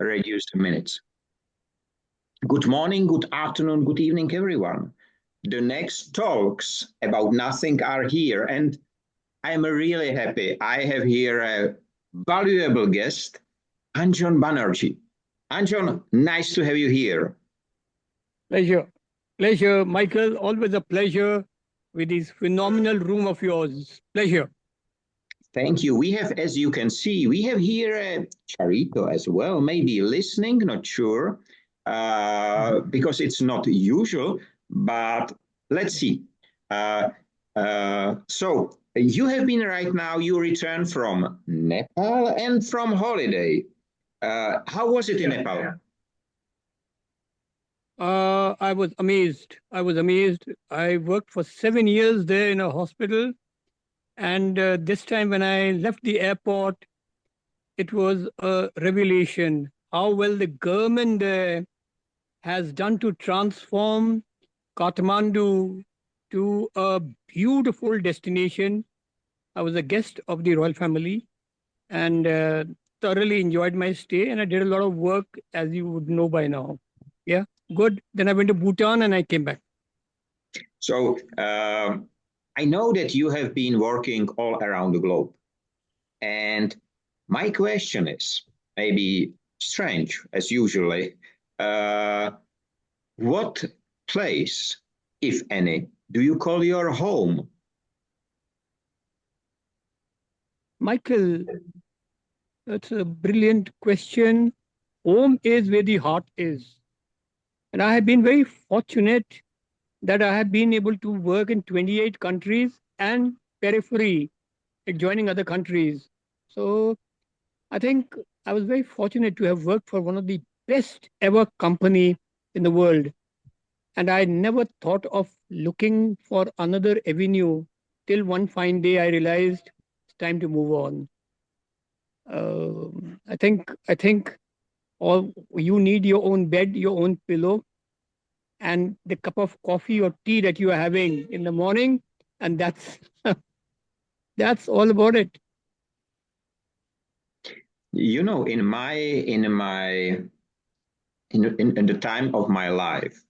reduce the minutes. Good morning, good afternoon, good evening, everyone. The next talks about nothing are here, and I'm really happy. I have here a valuable guest, Anjon Banerjee. Anjon, nice to have you here. Pleasure. Pleasure, Michael. Always a pleasure with this phenomenal room of yours. Pleasure. Thank you. We have, as you can see, we have here Charito as well, maybe listening, not sure, because it's not usual, but let's see. So you have been right now, you return from Nepal and from holiday. How was it in Nepal? I was amazed. I was amazed. I worked for 7 years there in a hospital. And this time when I left the airport, it was a revelation how well the government has done to transform Kathmandu to a beautiful destination. I was a guest of the royal family and thoroughly enjoyed my stay. And I did a lot of work, as you would know by now. Yeah, good. Then I went to Bhutan and I came back. So I know that you have been working all around the globe. And my question is maybe strange, as usually. What place, if any, do you call your home? Michael, that's a brilliant question. Home is where the heart is. And I have been very fortunate that I have been able to work in 28 countries and periphery, like joining other countries. So I think I was very fortunate to have worked for one of the best ever company in the world. And I never thought of looking for another avenue till one fine day I realized it's time to move on. I think all you need your own bed, your own pillow, and the cup of coffee or tea that you are having in the morning, and that's all about it. You know, in the time of my life,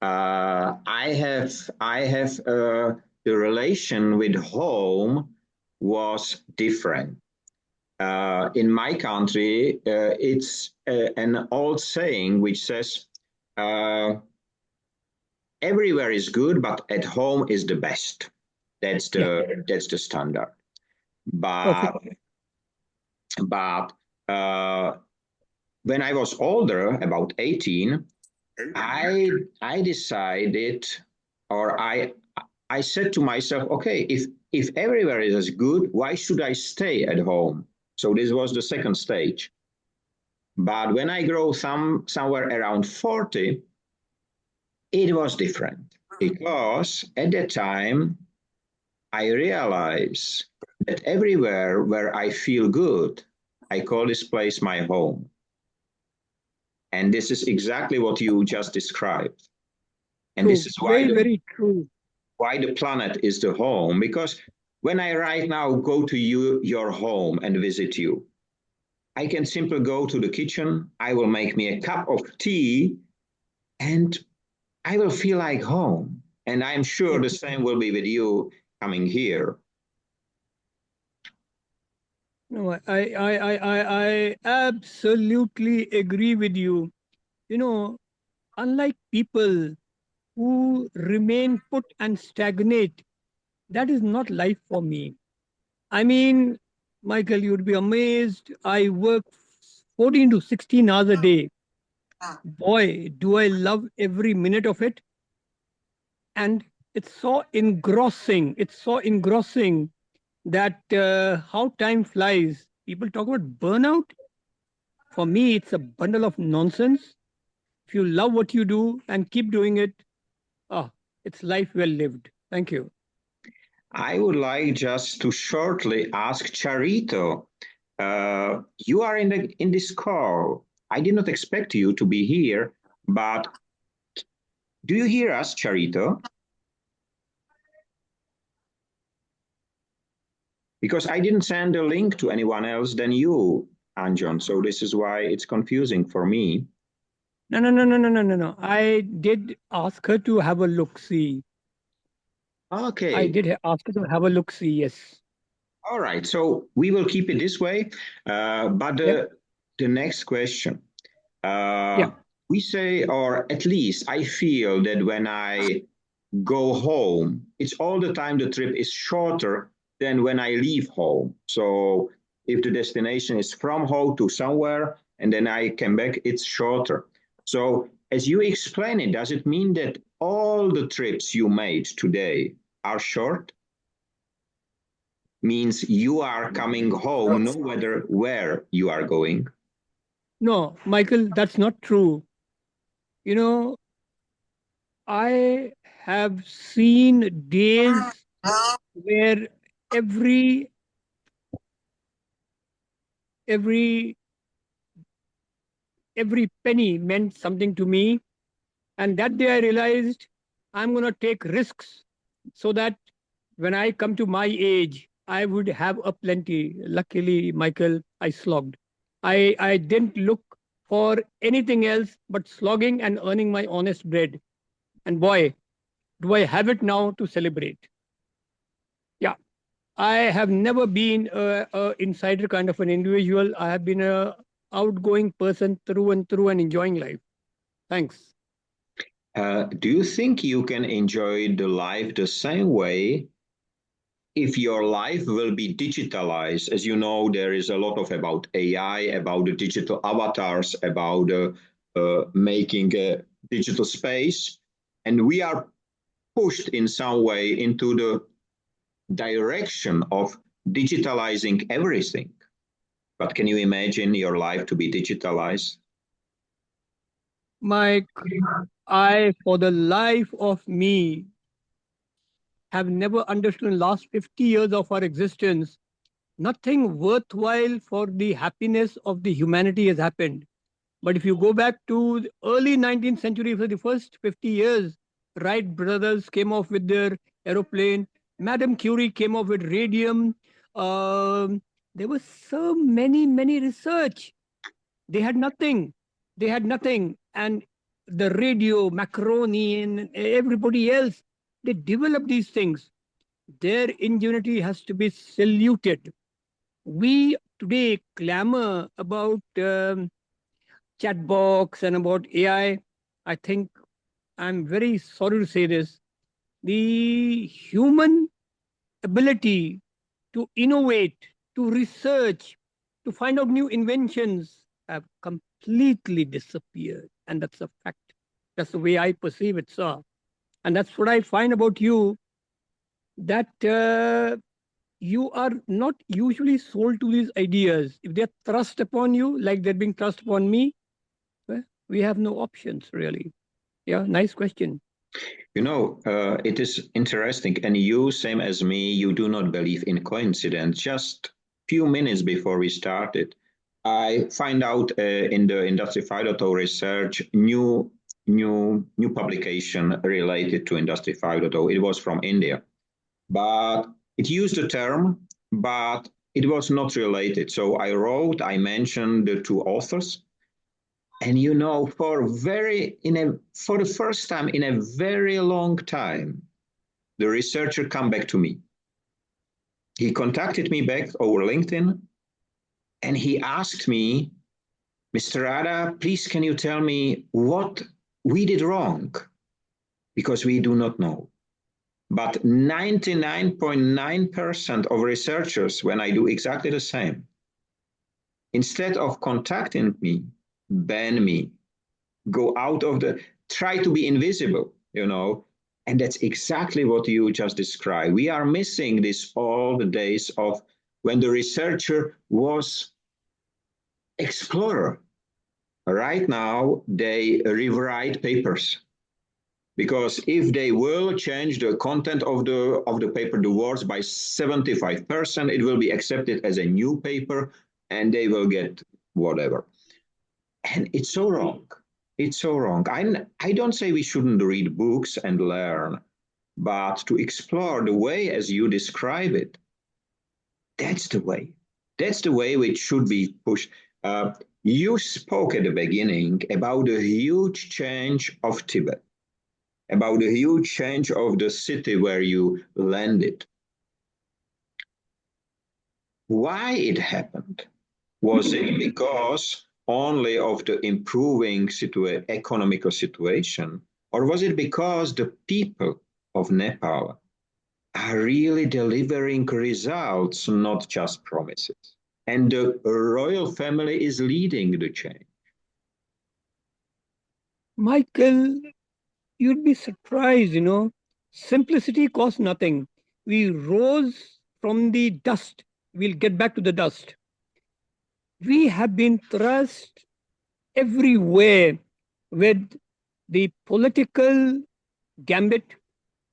I have the relation with home was different. In my country, it's an old saying which says, everywhere is good, but at home is the best. That's Yeah, the standard. But perfect. but when I was older, about 18, I decided, or I said to myself, okay, if everywhere is as good, why should I stay at home? So this was the second stage. But when I grow somewhere around 40, it was different because at that time I realized that everywhere where I feel good, I call this place my home. And this is exactly what you just described. And this True. is Very, very true. why the planet is the home. Because when I right now go to your home and visit you, I can simply go to the kitchen, I will make me a cup of tea, and I will feel like home. And I'm sure Yeah. the same will be with you coming here. No, I absolutely agree with you. You know, unlike people who remain put and stagnate, that is not life for me. I mean, Michael, you'd be amazed. I work 14 to 16 hours a day. Boy, do I love every minute of it. And it's so engrossing. It's so engrossing that how time flies. People talk about burnout. For me, it's a bundle of nonsense. If you love what you do and keep doing it, ah, it's life well lived. Thank you. I would like just to shortly ask Charito. You are in this call. I did not expect you to be here, but do you hear us, Charito? Because I didn't send a link to anyone else than you. Anjon. So this is why it's confusing for me. No. I did ask her to have a look. See, I Okay. did ask her to have a look. See, yes. All right. So we will keep it this way. But Yep. the next question. Yeah. We say, or at least I feel that when I go home, it's all the time the trip is shorter than when I leave home. So if the destination is from home to somewhere and then I come back, it's shorter. So as you explain it, does it mean that all the trips you made today are short? Means you are coming home no matter where you are going? No, Michael, that's not true. You know, I have seen days where every every every penny meant something to me. And that day I realized I'm going to take risks so that when I come to my age, I would have a plenty. Luckily, Michael, I slogged. I didn't look for anything else but slogging and earning my honest bread. And boy, do I have it now to celebrate. Yeah. I have never been a insider kind of an individual. I have been a outgoing person through and through and enjoying life. Thanks. Do you think you can enjoy the life the same way if your life will be digitalized? As you know, there is a lot of about AI, about the digital avatars, about making a digital space, and we are pushed in some way into the direction of digitalizing everything. But can you imagine your life to be digitalized? Mike, I, for the life of me, have never understood in the last 50 years of our existence, nothing worthwhile for the happiness of the humanity has happened. But if you go back to the early 19th century, for the first 50 years, Wright brothers came off with their aeroplane. Madame Curie came off with radium. Um, there was so many research. They had nothing. They had nothing. And the radio, Macaroni, and everybody else, they developed these things. Their ingenuity has to be saluted. We today clamor about chat box and about AI. I think I'm very sorry to say this. The human ability to innovate, to research, to find out new inventions have completely disappeared. And that's a fact. That's the way I perceive it, sir. And that's what I find about you, that you are not usually sold to these ideas. If they're thrust upon you, like they're being thrust upon me, well, we have no options, really. Yeah, nice question. You know, it is interesting. And you, same as me, you do not believe in coincidence. Just few minutes before we started, I find out in the Industry 5.0 research new publication related to Industry 5.0. It was from India, but it used the term, but it was not related. So I mentioned the two authors, and you know, for the first time in a very long time, the researcher come back to me. He contacted me back over LinkedIn, and he asked me, Mr. Rada, please can you tell me what we did wrong? Because we do not know. But 99.9% of researchers, when I do exactly the same, instead of contacting me, ban me, go out of the, try to be invisible, you know. And that's exactly what you just described. We are missing this all the days of when the researcher was explorer. Right now, they rewrite papers, because if they will change the content of the paper, the words by 75%, it will be accepted as a new paper, and they will get whatever. And it's so wrong. It's so wrong. I don't say we shouldn't read books and learn, but to explore the way as you describe it, that's the way. That's the way which should be pushed. You spoke at the beginning about the huge change of Tibet, about the huge change of the city where you landed. Why it happened? Was it because only of the improving economical situation, or was it because the people of Nepal are really delivering results, not just promises? And the royal family is leading the change. Michael, you'd be surprised, Simplicity costs nothing. We rose from the dust. We'll get back to the dust. We have been thrust everywhere with the political gambit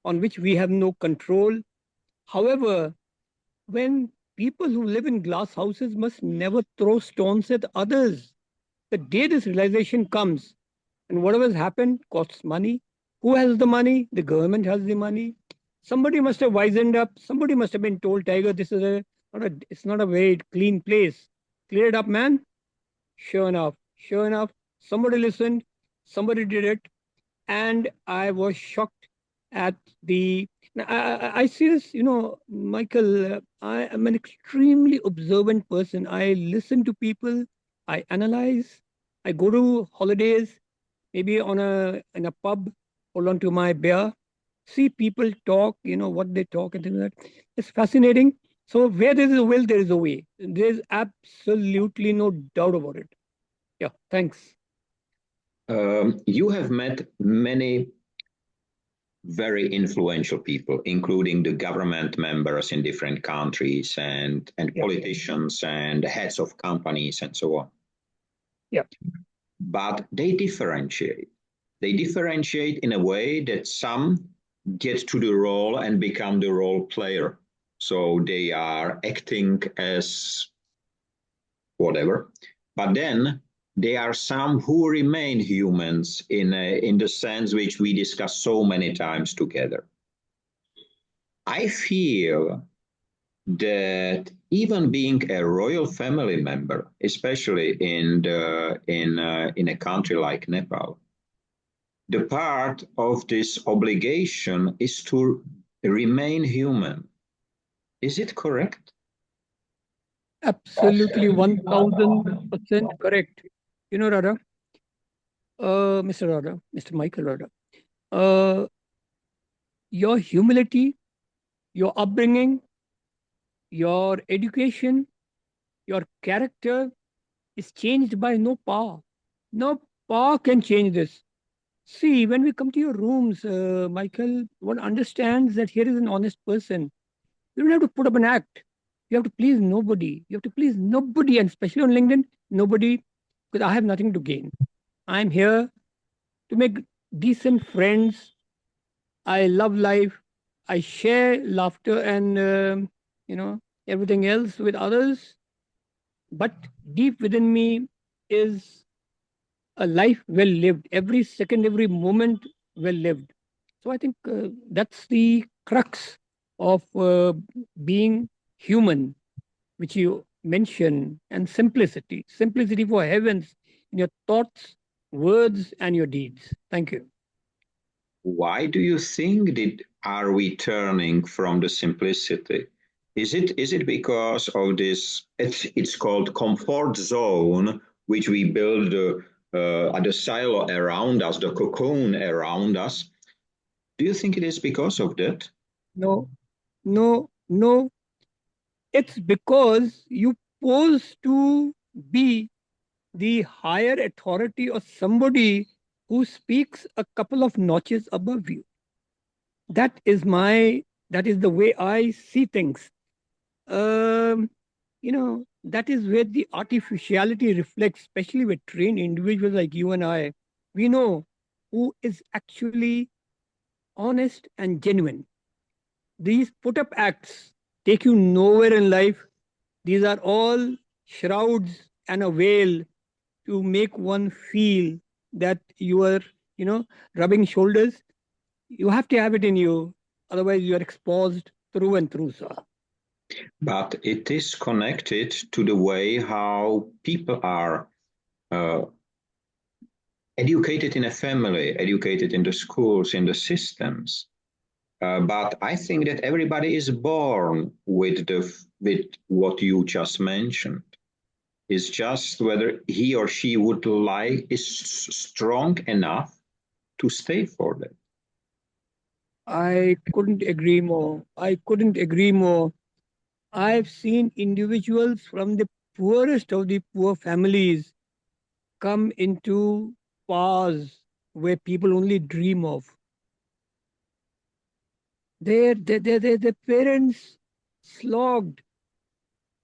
on which we have no control. However, when people who live in glass houses must never throw stones at others, the day this realization comes, and whatever has happened costs money. Who has the money? The government has the money. Somebody must have wisened up. Somebody must have been told, Tiger, this is it's not a very clean place. Clear it up, man. Sure enough, somebody listened, somebody did it, and I was shocked at the. I see this, Michael. I am an extremely observant person. I listen to people, I analyze, I go to holidays, maybe in a pub, hold on to my beer, see people talk, what they talk and things like that. It's fascinating. So where there is a will, there is a way. There's absolutely no doubt about it. Yeah, thanks. You have met many very influential people, including the government members in different countries and politicians and heads of companies and so on. Yeah. But they differentiate. They differentiate in a way that some get to the role and become the role player. So they are acting as whatever. But then there are some who remain humans in the sense which we discussed so many times together. I feel that even being a royal family member, especially in a country like Nepal, the part of this obligation is to remain human. Is it correct? Absolutely 1000% correct. Radha, Mr. Radha, Mr. Michael Radha, uh, your humility, your upbringing, your education, your character is changed by no power. No power can change this. See, when we come to your rooms, Michael, one understands that here is an honest person. You don't have to put up an act. You have to please nobody. You have to please nobody, and especially on LinkedIn, nobody, because I have nothing to gain. I'm here to make decent friends. I love life. I share laughter and everything else with others. But deep within me is a life well lived. Every second, every moment well lived. So I think that's the crux of being human, which you mention, and simplicity. Simplicity for heavens in your thoughts, words, and your deeds. Thank you. Why do you think that are we turning from the simplicity? Is it because of this? It's called comfort zone, which we build at the silo around us, the cocoon around us. Do you think it is because of that? No, no, no. It's because you pose to be the higher authority or somebody who speaks a couple of notches above you. That is that is the way I see things. Um, that is where the artificiality reflects, especially with trained individuals like you and I. We know who is actually honest and genuine. These put up acts take you nowhere in life. These are all shrouds and a veil to make one feel that you are, rubbing shoulders. You have to have it in you. Otherwise, you are exposed through and through, sir. But it is connected to the way how people are uh, educated in a family, educated in the schools, in the systems. But I think that everybody is born with what you just mentioned. It's just whether he or she would like is strong enough to stay for that. I couldn't agree more. I couldn't agree more. I've seen individuals from the poorest of the poor families come into powers where people only dream of. Their parents slogged,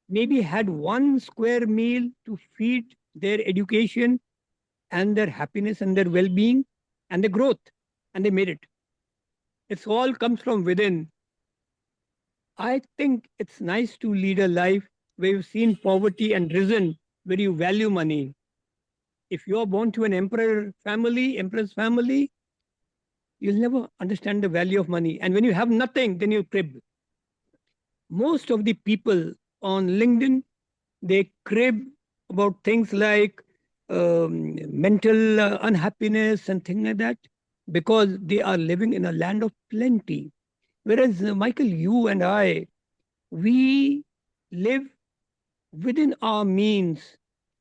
maybe had one square meal to feed their education and their happiness and their well being and their growth, and they made it. It's all comes from within. I think it's nice to lead a life where you've seen poverty and risen, where you value money. If you're born to an empress family, you'll never understand the value of money. And when you have nothing, then you crib. Most of the people on LinkedIn, they crib about things like mental unhappiness and things like that because they are living in a land of plenty. Whereas, Michael, you and I, we live within our means.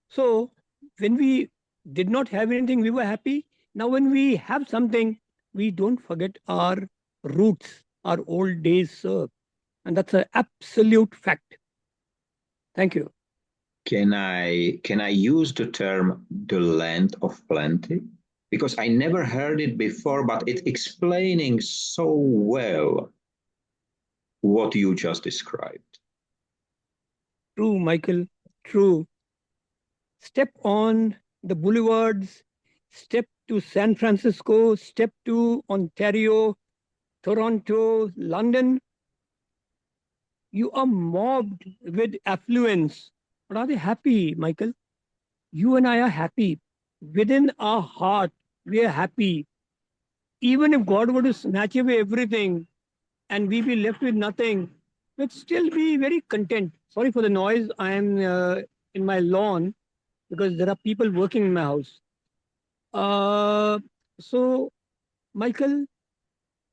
So when we did not have anything, we were happy. Now, when we have something, we don't forget our roots, our old days, sir. And that's an absolute fact. Thank you. Can I use the term the land of plenty? Because I never heard it before, but it's explaining so well what you just described. True, Michael. True. Step on the boulevards, step to San Francisco, step to Ontario, Toronto, London. You are mobbed with affluence. But are they happy, Michael? You and I are happy. Within our heart, we are happy. Even if God were to snatch away everything and we be left with nothing, we'd still be very content. Sorry for the noise. I am in my lawn because there are people working in my house. Uh, so, Michael,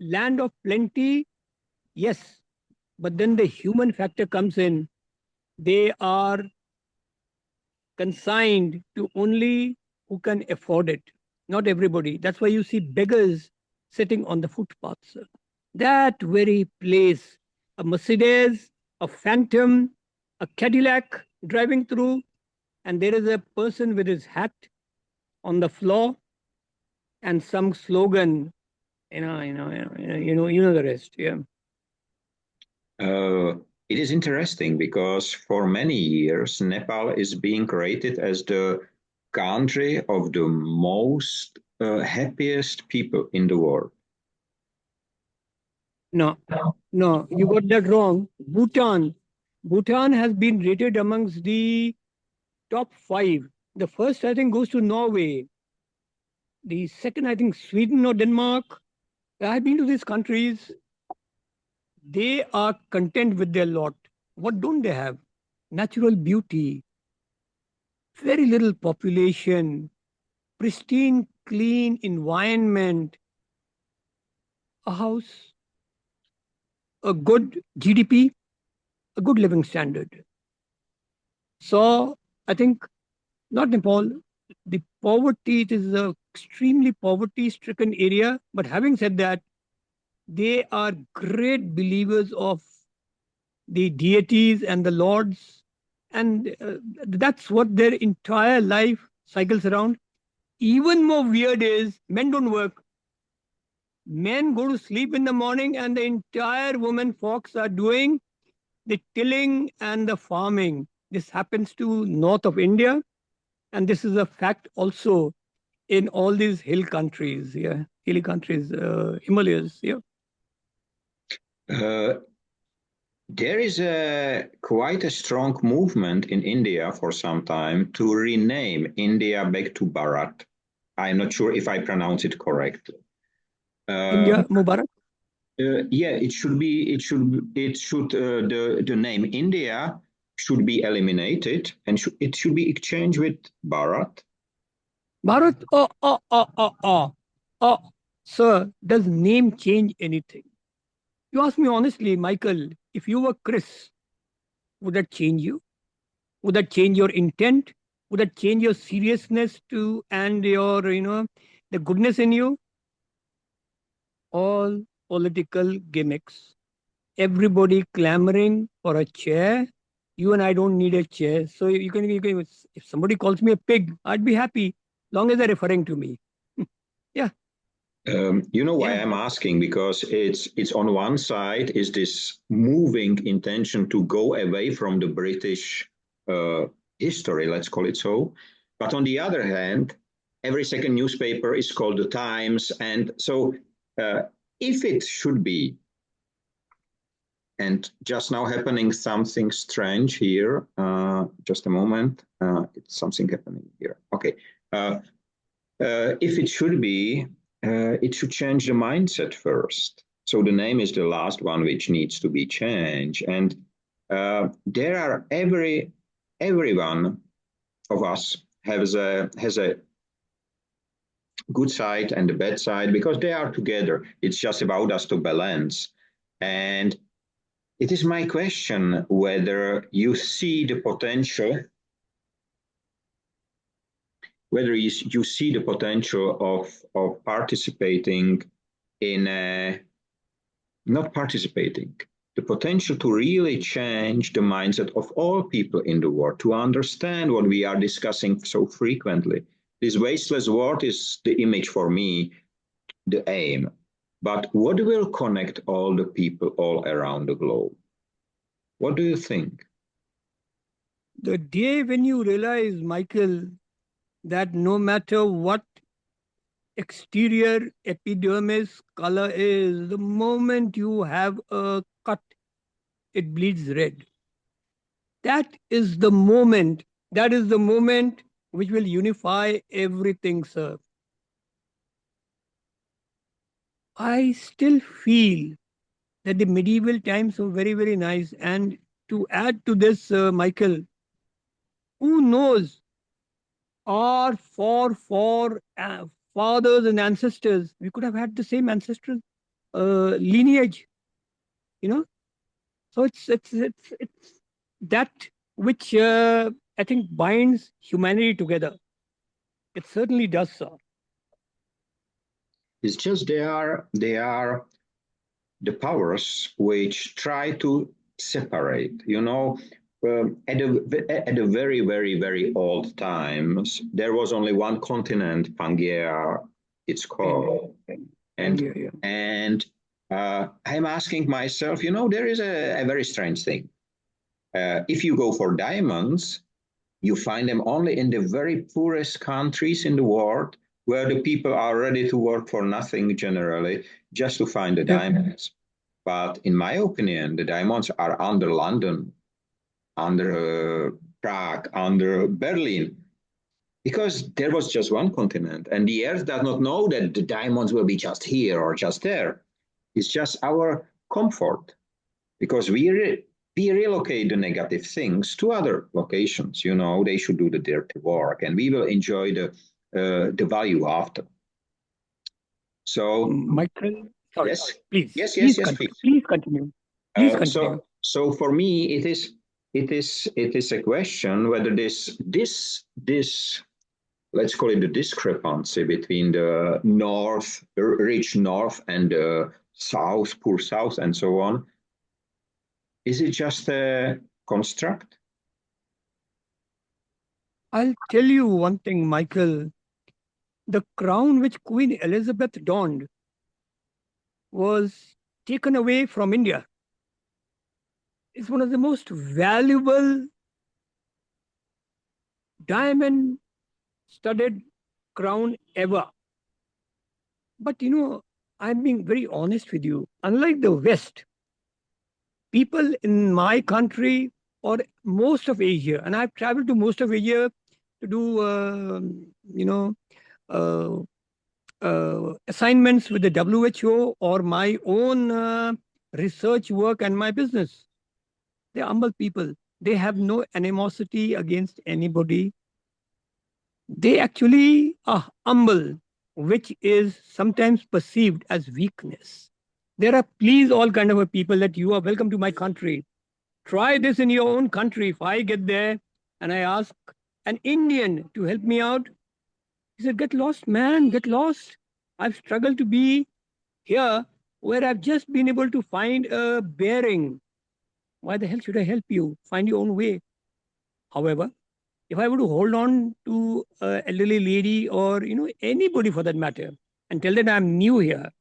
land of plenty, yes, but then the human factor comes in. They are consigned to only who can afford it, not everybody. That's why you see beggars sitting on the footpaths. That very place, a Mercedes, a Phantom, a Cadillac driving through, and there is a person with his hat on the floor and some slogan. You know the rest. Yeah. Uh, it is interesting because for many years, Nepal is being rated as the country of the most happiest people in the world. No, no, you got that wrong. Bhutan has been rated amongst the top five. The first, I think, goes to Norway. The second, I think, Sweden or Denmark. I've been to these countries. They are content with their lot. What don't they have? Natural beauty, very little population, pristine, clean environment, a house, a good GDP, a good living standard. So I think not Nepal, the poverty, it is a extremely poverty stricken area. But having said that, they are great believers of the deities and the lords. And that's what their entire life cycles around. Even more weird is men don't work. Men go to sleep in the morning, and the entire women folks are doing the tilling and the farming. This happens to north of India, and this is a fact also in all these hill countries. Yeah, hilly countries, Himalayas. Yeah. Uh, there is quite a strong movement in India for some time to rename India back to Bharat. I'm not sure if I pronounce it correctly. India Um, Mubarak. Yeah, it should be. The name India should be eliminated, and it should be exchanged with Bharat. Bharat, sir, does name change anything? You ask me honestly, Michael, if you were Chris, would that change you? Would that change your intent? Would that change your seriousness to and your, the goodness in you? All political gimmicks. Everybody clamoring for a chair. You and I don't need a chair. So if somebody calls me a pig, I'd be happy, long as they're referring to me. Yeah, You know why yeah. I'm asking? Because it's on one side is this moving intention to go away from the British history, let's call it so. But on the other hand, every second newspaper is called the Times, and so if it should be, and just now happening something strange here. Just a moment, it's something happening here. Okay. If it should be, it should change the mindset first. So the name is the last one which needs to be changed. And there are everyone of us has a good side and a bad side because they are together. It's just about us to balance. And it is my question whether you see the potential whether you see the potential of participating in not participating, the potential to really change the mindset of all people in the world, to understand what we are discussing so frequently. This wasteless world is the image for me, the aim. But what will connect all the people all around the globe? What do you think? The day when you realize, Michael, that no matter what exterior epidermis color is, the moment you have a cut, it bleeds red. That is the moment. That is the moment which will unify everything, sir. I still feel that the medieval times were very, very nice. And to add to this, Michael, who knows our fathers and ancestors, we could have had the same ancestral lineage, you know. So it's that which I think binds humanity together. It certainly does, sir. It's just they are the powers which try to separate. At a very, very, very old times, there was only one continent, Pangaea, it's called. And, Yeah, yeah. and I'm asking myself, there is a very strange thing. If you go for diamonds, you find them only in the very poorest countries in the world where the people are ready to work for nothing generally just to find the Yeah. diamonds. But in my opinion, the diamonds are under London, under Prague, under Berlin, because there was just one continent, and the Earth does not know that the diamonds will be just here or just there. It's just our comfort, because we relocate the negative things to other locations. They should do the dirty work, and we will enjoy the value after. So Michael, sorry, yes, please, yes, yes, yes, continue. please. Please continue. Please continue. So for me, it is a question whether this let's call it the discrepancy between the rich north, and the south, poor south, and so on. Is it just a construct? I'll tell you one thing, Michael. The crown which Queen Elizabeth donned was taken away from India. It's one of the most valuable diamond studded crown ever. But I'm being very honest with you. Unlike the West, people in my country or most of Asia, and I've traveled to most of Asia to do, uh, assignments with the WHO or my own research work and my business. They're humble people. They have no animosity against anybody. They actually are humble, which is sometimes perceived as weakness. There are please all kind of a people that you are welcome to my country. Try this in your own country. If I get there and I ask an Indian to help me out, he said, "Get lost, man, get lost. I've struggled to be here where I've just been able to find a bearing. Why the hell should I help you? Find your own way." However, if I were to hold on to an elderly lady or anybody for that matter and tell them I'm new here,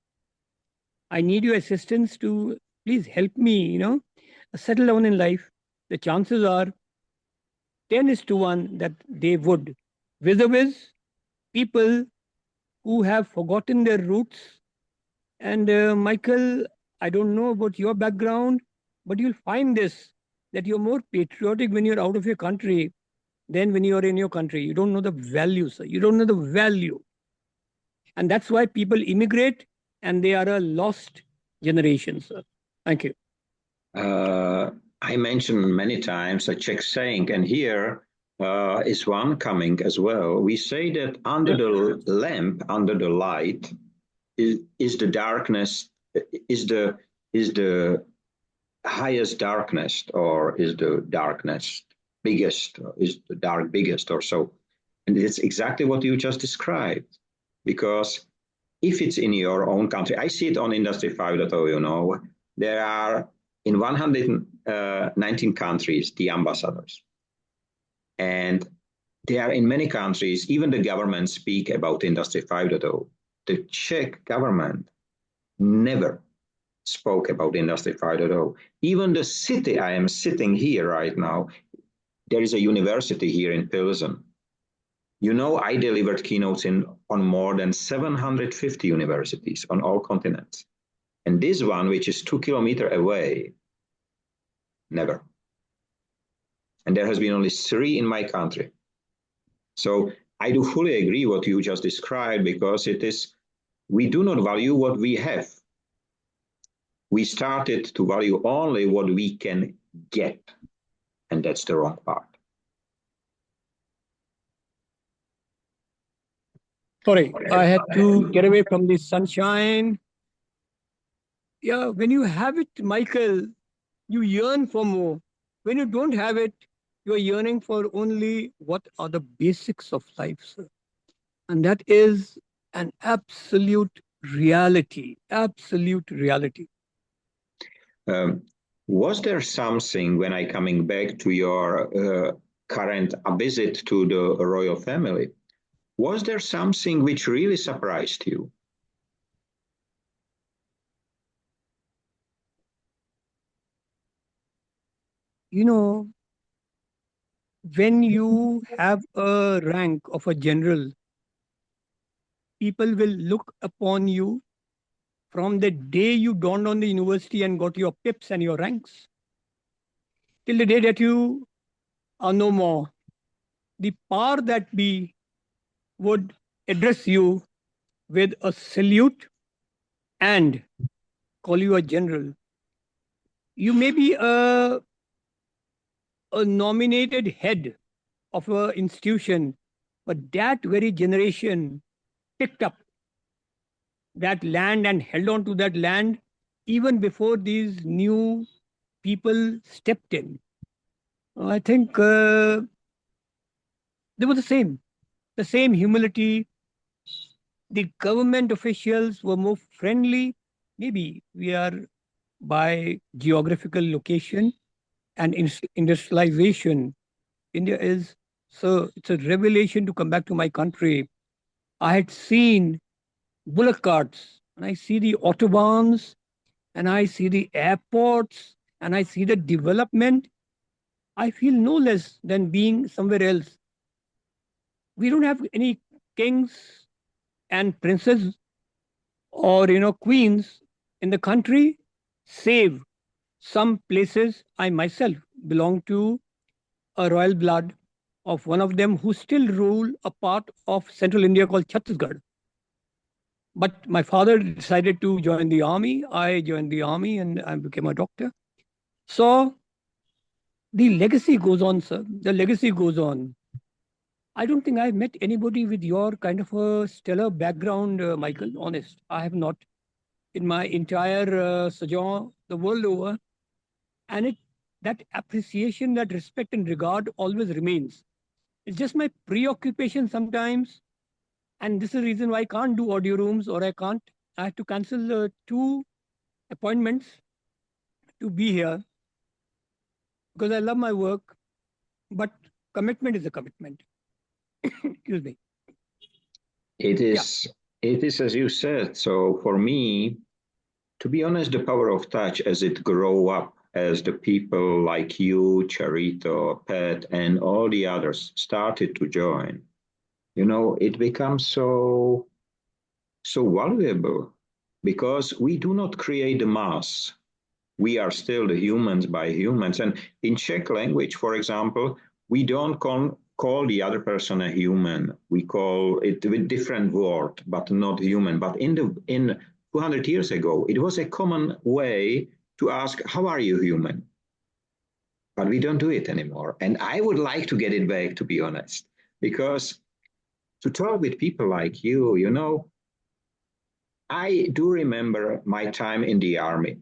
I need your assistance to please help me, settle down in life, the chances are 10 is to 1 that they would. Vis-a-vis people who have forgotten their roots. And Michael, I don't know about your background, but you'll find this that you're more patriotic when you're out of your country than when you're in your country. You don't know the value, sir. You don't know the value. And that's why people immigrate and they are a lost generation, sir. Thank you. I mentioned many times a Czech saying, and here is one coming as well. We say that under the lamp, under the light, is the darkness, is the highest darkness, or is the darkness biggest, or is the dark biggest, or so. And it's exactly what you just described. Because if it's in your own country, I see it on Industry 5.0, there are in 119 countries the ambassadors. And they are in many countries, even the government speak about Industry 5.0. The Czech government never spoke about Industry 5.0. Even the city I am sitting here right now, there is a university here in Pilsen. I delivered keynotes on more than 750 universities on all continents. And this one, which is 2 kilometers away, never. And there has been only 3 in my country. So I do fully agree what you just described, because we do not value what we have. We started to value only what we can get. And that's the wrong part. Sorry, I had to get away from the sunshine. Yeah, when you have it, Michael, you yearn for more. When you don't have it, you are yearning for only what are the basics of life, sir. And that is an absolute reality. Absolute reality. Was there something, when I coming back to your current visit to the royal family, was there something which really surprised you? When you have a rank of a general, people will look upon you from the day you dawned on the university and got your pips and your ranks till the day that you are no more. The power that be would address you with a salute and call you a general. You may be a nominated head of an institution, but that very generation picked up that land and held on to that land even before these new people stepped in. I think they were the same humility. The government officials were more friendly. Maybe we are by geographical location and industrialization. India is, so it's a revelation to come back to my country. I had seen bullock carts and I see the autobahns and I see the airports and I see the development. I feel no less than being somewhere else. We don't have any kings and princes or queens in the country, save some places. I myself belong to a royal blood of one of them who still rule a part of central India called Chhattisgarh. But my father decided to join the army. I joined the army and I became a doctor. So the legacy goes on, sir. The legacy goes on. I don't think I've met anybody with your kind of a stellar background, Michael. Honest, I have not in my entire sojourn the world over, and it that appreciation, that respect and regard always remains. It's just my preoccupation sometimes, and this is the reason why I can't do audio rooms or I can't. I have to cancel two appointments to be here because I love my work, but commitment is a commitment. Excuse me. It is, it is as you said. So for me, to be honest, the power of touch as it grow up, as the people like you, Charito, Pat, and all the others started to join, it becomes so valuable because we do not create the mass. We are still the humans by humans. And in Czech language, for example, we don't call the other person a human. We call it with different word, but not human. But in 200 years ago, it was a common way to ask, how are you human? But we don't do it anymore. And I would like to get it back, to be honest, because to talk with people like you, I do remember my time in the army.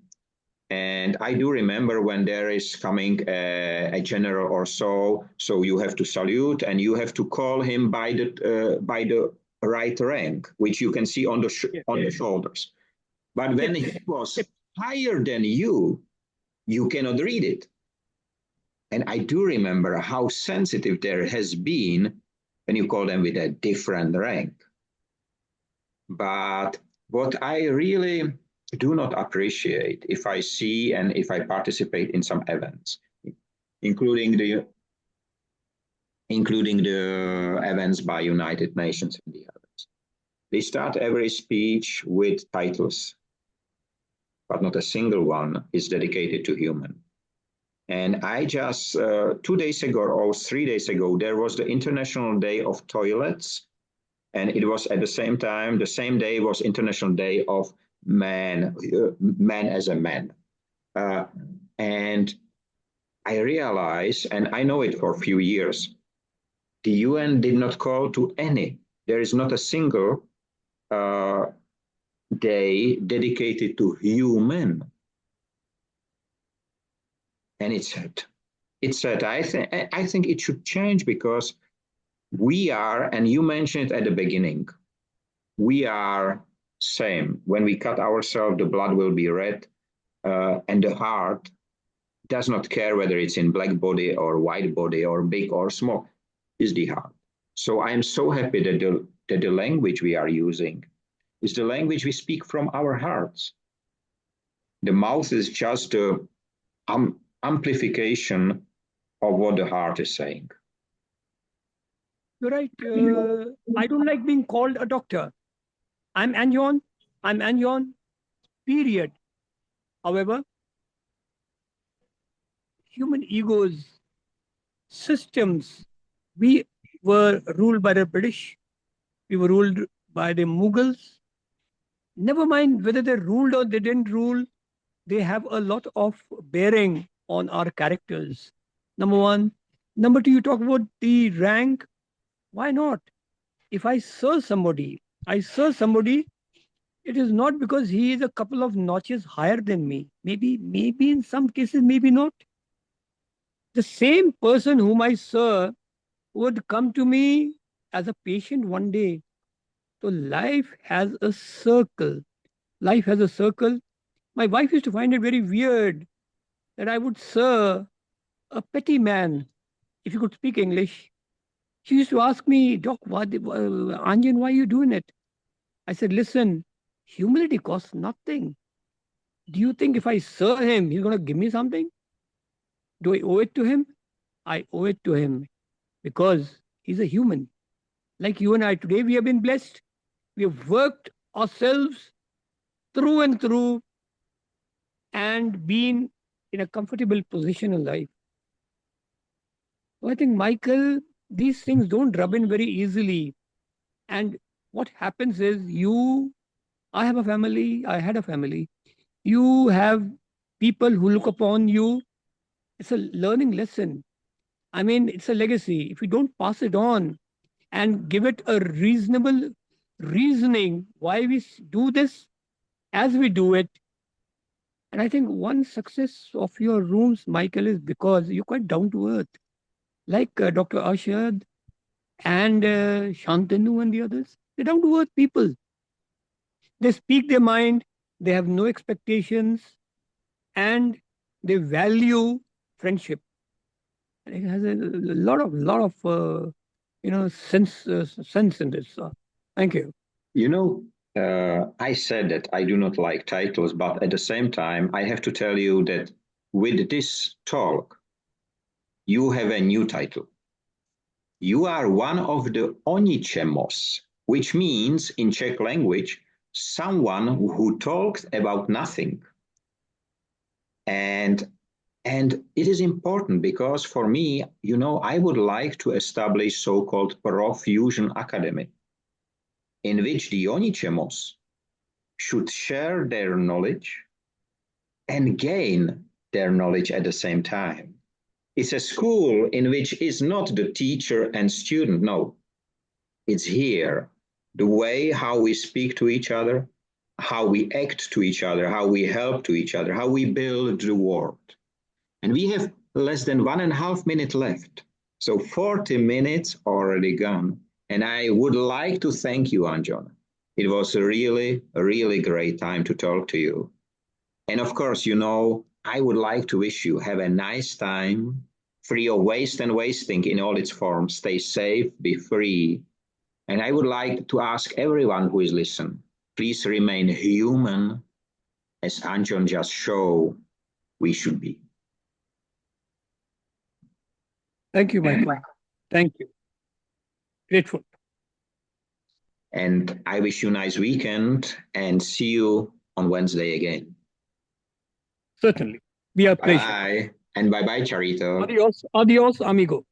And I do remember when there is coming a general or so you have to salute and you have to call him by the right rank, which you can see on the shoulders. But when he was higher than you cannot read it. And I do remember how sensitive there has been when you call them with a different rank. But what I really do not appreciate if I see and if I participate in some events, including the events by United Nations and the others. They start every speech with titles, but not a single one is dedicated to human. And I just, 2 days ago or 3 days ago, there was the International Day of Toilets. And it was at the same time, the same day was International Day of Man as a man. And I realize, and I know it for a few years, the UN did not call to any. There is not a single day dedicated to human. And it's sad. It's sad. I think it should change because we are, and you mentioned it at the beginning, we are same. When we cut ourselves, the blood will be red, and the heart does not care whether it's in black body or white body or big or small, is the heart. So I am so happy that the language we are using is the language we speak from our hearts. The mouth is just the amplification of what the heart is saying. You're right. I don't like being called a doctor. I'm Anjon. I'm Anjon. Period. However, human egos, systems, we were ruled by the British. We were ruled by the Mughals. Never mind whether they ruled or they didn't rule, they have a lot of bearing on our characters. Number one. Number two, you talk about the rank. Why not? If I serve somebody, it is not because he is a couple of notches higher than me. Maybe in some cases, maybe not. The same person whom I serve would come to me as a patient one day. So life has a circle. Life has a circle. My wife used to find it very weird that I would serve a petty man, if you could speak English. She used to ask me, Doc, Anjan, why are you doing it? I said, listen, humility costs nothing. Do you think if I serve him, he's going to give me something? Do I owe it to him? I owe it to him because he's a human. Like you and I today, we have been blessed. We have worked ourselves through and through and been in a comfortable position in life. So I think, Michael, these things don't rub in very easily. And what happens is you I have a family. I had a family. You have people who look upon you. It's a learning lesson. I mean, it's a legacy. If you don't pass it on and give it a reasonable reasoning why we do this as we do it. And I think one success of your rooms, Michael, is because you're quite down to earth, like Dr. Arshad and Shantanu and the others. They're down to earth people. They speak their mind, they have no expectations, and they value friendship. And it has a lot of sense in this. Thank you. You know, I said that I do not like titles, but at the same time, I have to tell you that with this talk, you have a new title. You are one of the ONICHEMOS, which means in Czech language, someone who talks about nothing. And it is important because for me, I would like to establish so-called Profusion Academy, in which the ONICHEMOS should share their knowledge and gain their knowledge at the same time. It's a school in which is not the teacher and student, no. It's here, the way how we speak to each other, how we act to each other, how we help to each other, how we build the world. And we have less than 1.5 minutes left. So 40 minutes already gone. And I would like to thank you, Anjon. It was a really great time to talk to you. And of course, I would like to wish you have a nice time, free of waste and wasting in all its forms. Stay safe, be free. And I would like to ask everyone who is listening, please remain human, as Anjon just showed we should be. Thank you, Michael. Thank you. Grateful. And I wish you a nice weekend and see you on Wednesday again. Certainly. Be a pleasure. Bye. And bye-bye, Charito. Adios, amigo.